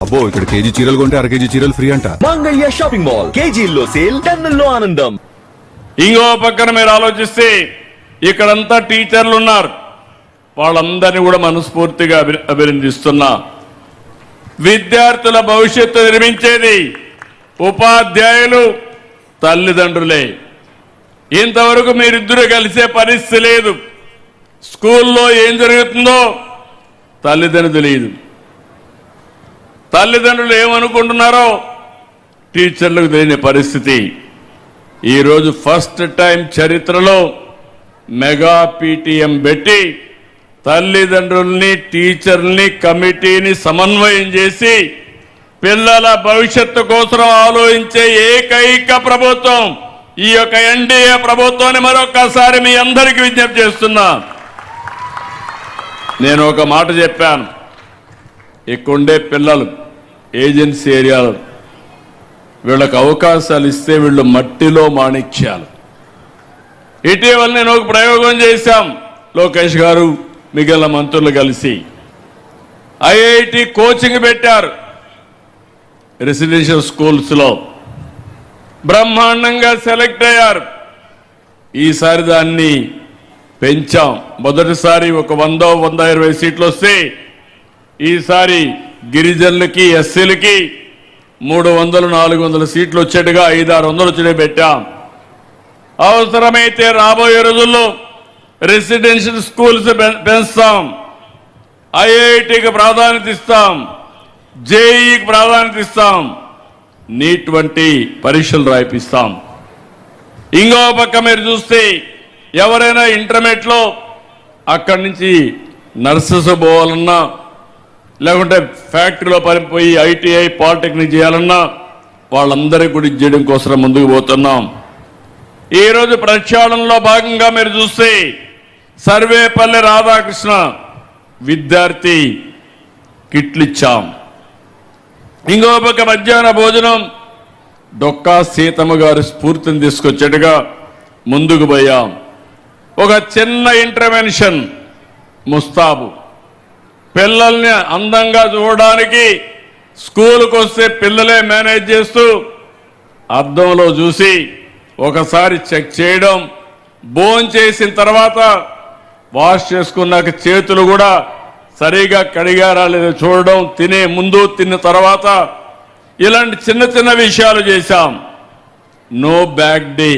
అబ్బో ఇక్కడ కేజీ చీరలు కొంటే అర కేజీ చీరలు ఫ్రీ అంట. మంగళ్య షాపింగ్ మాల్, కేజీల్లో సేల్, టన్నుల్లో ఆనందం. ఇంకో పక్కన మీరు ఆలోచిస్తే ఇక్కడంతా టీచర్లు ఉన్నారు, వాళ్ళందరినీ కూడా మనస్ఫూర్తిగా అభినందిస్తున్నా. విద్యార్థుల భవిష్యత్తు నిర్మించేది ఉపాధ్యాయులు, తల్లిదండ్రులే. ఇంతవరకు మీరిద్దరూ కలిసే పరిస్థితి లేదు. స్కూల్లో ఏం జరుగుతుందో తల్లిదండ్రులు తెలియదు, తల్లిదండ్రులు ఏమనుకుంటున్నారో టీచర్లకు తెలియని పరిస్థితి. ఈరోజు ఫస్ట్ టైం చరిత్రలో మెగా పీటీఎం పెట్టి తల్లిదండ్రుల్ని, టీచర్లని, కమిటీని సమన్వయం చేసి పిల్లల భవిష్యత్తు కోసం ఆలోచించే ఏకైక ప్రభుత్వం ఈ యొక్క ఎన్డీఏ ప్రభుత్వాన్ని మరొకసారి మీ అందరికీ విజ్ఞప్తి చేస్తున్నా. నేను ఒక మాట చెప్పాను, ఇక్కడుండే పిల్లలు ఏజెన్సీ ఏరియాలు, వీళ్ళకు అవకాశాలు ఇస్తే వీళ్ళు మట్టిలో మాణిక్యాలు. ఇటీవల నేను ఒక ప్రయోగం చేశాం, లోకేష్ గారు మిగిలిన మంత్రులు కలిసి ఐఐటి కోచింగ్ పెట్టారు. రెసిడెన్షియల్ స్కూల్స్ లో బ్రహ్మాండంగా సెలెక్ట్ అయ్యారు. ఈసారి దాన్ని పెంచాం. మొదటిసారి ఒక 100-120 సీట్లు వస్తే ఈసారి గిరిజనులకి, ఎస్సీలకి 300-400 సీట్లు వచ్చేట్టుగా 500-600 వచ్చే పెట్టాం. అవసరమైతే రాబోయే రోజుల్లో రెసిడెన్షియల్ స్కూల్స్ పెంచుతాం, ఐఐటికి ప్రాధాన్యత ఇస్తాం, జేఈకి ప్రాధాన్యత ఇస్తాం, నీట్ వంటి పరీక్షలు రాయిపిస్తాం. ఇంకో పక్క మీరు చూస్తే ఎవరైనా ఇంటర్మీడియట్ లో అక్కడి నుంచి నర్సెస్ పోవాలన్నా, లేకుంటే ఫ్యాక్టరీలో పనిపోయి ఐటీఐ, పాలిటెక్నిక్ చేయాలన్నా వాళ్ళందరికీ కూడా చేయడం కోసం ముందుకు పోతున్నాం. ఈరోజు ప్రక్షాళనలో భాగంగా మీరు చూస్తే సర్వేపల్లి రాధాకృష్ణ విద్యార్థి కిట్లు ఇచ్చాం. ఇంకో పక్క మధ్యాహ్న భోజనం డొక్కా సీతమ్మ గారి స్ఫూర్తిని తీసుకొచ్చేట్టుగా ముందుకు పోయాం. ఒక చిన్న ఇంటర్వెన్షన్, ముస్తాబు, పిల్లల్ని అందంగా చూడడానికి స్కూలుకు వస్తే పిల్లలే మేనేజ్ చేస్తూ అద్దంలో చూసి ఒకసారి చెక్ చేయడం, భోంచేసిన తర్వాత వాష్ చేసుకున్నాక చేతులు కూడా సరిగా కడిగారా లేదో చూడడం, తినే ముందు, తిన్న తర్వాత, ఇలాంటి చిన్న చిన్న విషయాలు చేశాం. నో బ్యాగ్ డే,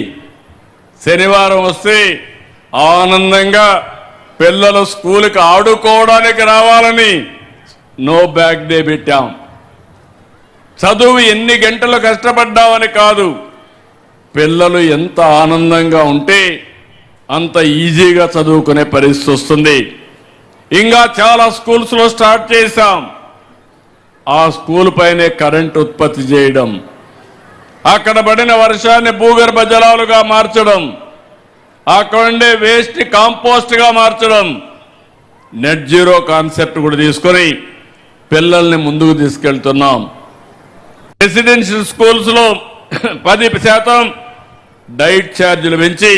శనివారం వస్తే ఆనందంగా పిల్లలు స్కూల్కి ఆడుకోవడానికి రావాలని నో బ్యాగ్ డే పెట్టాం. చదువు ఎన్ని గంటలు కష్టపడ్డామని కాదు, పిల్లలు ఎంత ఆనందంగా ఉంటే అంత ఈజీగా చదువుకునే పరిస్థితి వస్తుంది. ఇంకా చాలా స్కూల్స్ లో స్టార్ట్ చేశాం. ఆ స్కూల్ పైనే కరెంట్ ఉత్పత్తి చేయడం, అక్కడ పడిన వర్షాన్ని భూగర్భ జలాలుగా మార్చడం, అక్కడ ఉండే వేస్ట్ కాంపోస్ట్ గా మార్చడం, నెట్ జీరో కాన్సెప్ట్ కూడా తీసుకొని పిల్లల్ని ముందుకు తీసుకెళ్తున్నాం. రెసిడెన్షియల్ స్కూల్స్ లో 10% డైట్ ఛార్జీలు పెంచి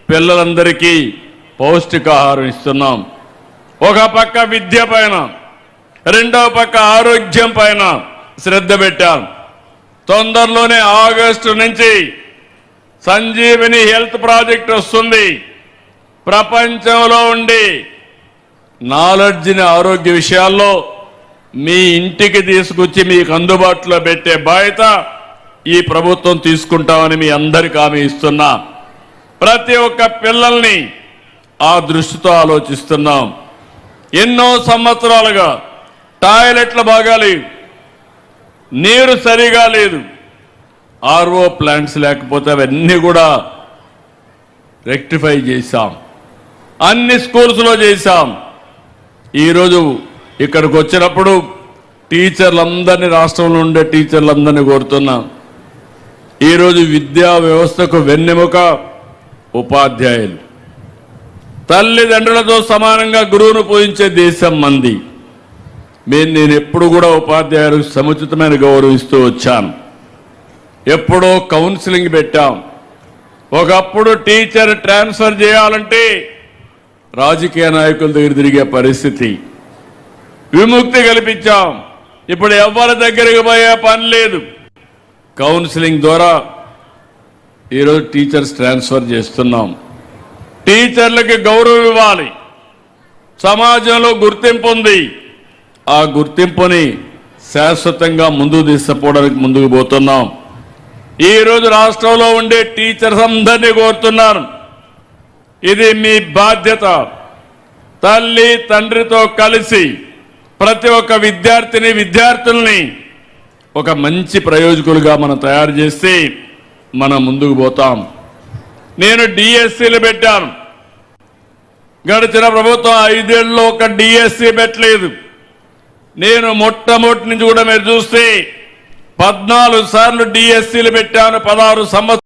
పిల్లలందరికీ పౌష్టికాహారం ఇస్తున్నాం. ఒక పక్క విద్య పైన, రెండవ పక్క ఆరోగ్యం పైన శ్రద్ధ పెట్టాం. తొందరలోనే ఆగస్టు నుంచి సంజీవిని హెల్త్ ప్రాజెక్ట్ వస్తుంది. ప్రపంచంలో ఉండి నాలెడ్జిని ఆరోగ్య విషయాల్లో మీ ఇంటికి తీసుకొచ్చి మీకు అందుబాటులో పెట్టే బాధ్యత ఈ ప్రభుత్వం తీసుకుంటామని మీ అందరికీ హామీ ఇస్తున్నా. ప్రతి ఒక్క పిల్లల్ని ఆ దృష్టితో ఆలోచిస్తున్నాం. ఎన్నో సంవత్సరాలుగా టాయిలెట్లు బాగాలేవు, నీరు సరిగా లేదు, ఆర్ఓ ప్లాంట్స్ లేకపోతే అవన్నీ కూడా రెక్టిఫై చేశాం, అన్ని స్కూల్స్లో చేశాం. ఈరోజు ఇక్కడికి వచ్చినప్పుడు టీచర్లందరినీ, రాష్ట్రంలో ఉండే టీచర్లందరినీ కోరుతున్నాం. ఈరోజు విద్యా వ్యవస్థకు వెన్నెముక ఉపాధ్యాయులు. తల్లిదండ్రులతో సమానంగా గురువును పూజించే దేశం మంది. నేను ఎప్పుడు కూడా ఉపాధ్యాయులకు సముచితమైన గౌరవిస్తూ వచ్చాను. ఎప్పుడో కౌన్సిలింగ్ పెట్టాం. ఒకప్పుడు టీచర్ ట్రాన్స్ఫర్ చేయాలంటే రాజకీయ నాయకుల దగ్గర తిరిగే పరిస్థితి. విముక్తి కల్పించాం. ఇప్పుడు ఎవరి దగ్గరికి పోయే పని లేదు. కౌన్సిలింగ్ ద్వారా ఈరోజు టీచర్స్ ట్రాన్స్ఫర్ చేస్తున్నాం. టీచర్లకి గౌరవం ఇవ్వాలి. సమాజంలో గుర్తింపు ఉంది. ఆ గుర్తింపుని శాశ్వతంగా ముందుకు తీసుకుపోవడానికి ముందుకు పోతున్నాం. ఈ రోజు రాష్ట్రంలో ఉండే టీచర్స్ అందరినీ కోరుతున్నాను, ఇది మీ బాధ్యత. తల్లి తండ్రితో కలిసి ప్రతి ఒక్క విద్యార్థిని విద్యార్థుల్ని ఒక మంచి ప్రయోజకులుగా మనం తయారు చేసి మనం ముందుకు పోతాం. నేను డిఎస్సీలు పెట్టాను. గడిచిన ప్రభుత్వం 5 ఏళ్ళలో ఒక డిఎస్సీ పెట్టలేదు. నేను మొట్టమొదటి నుంచి కూడా మీరు చూస్తే 14 సార్లు డిఎస్సీలు పెట్టాను. 16 సంవత్సరాలు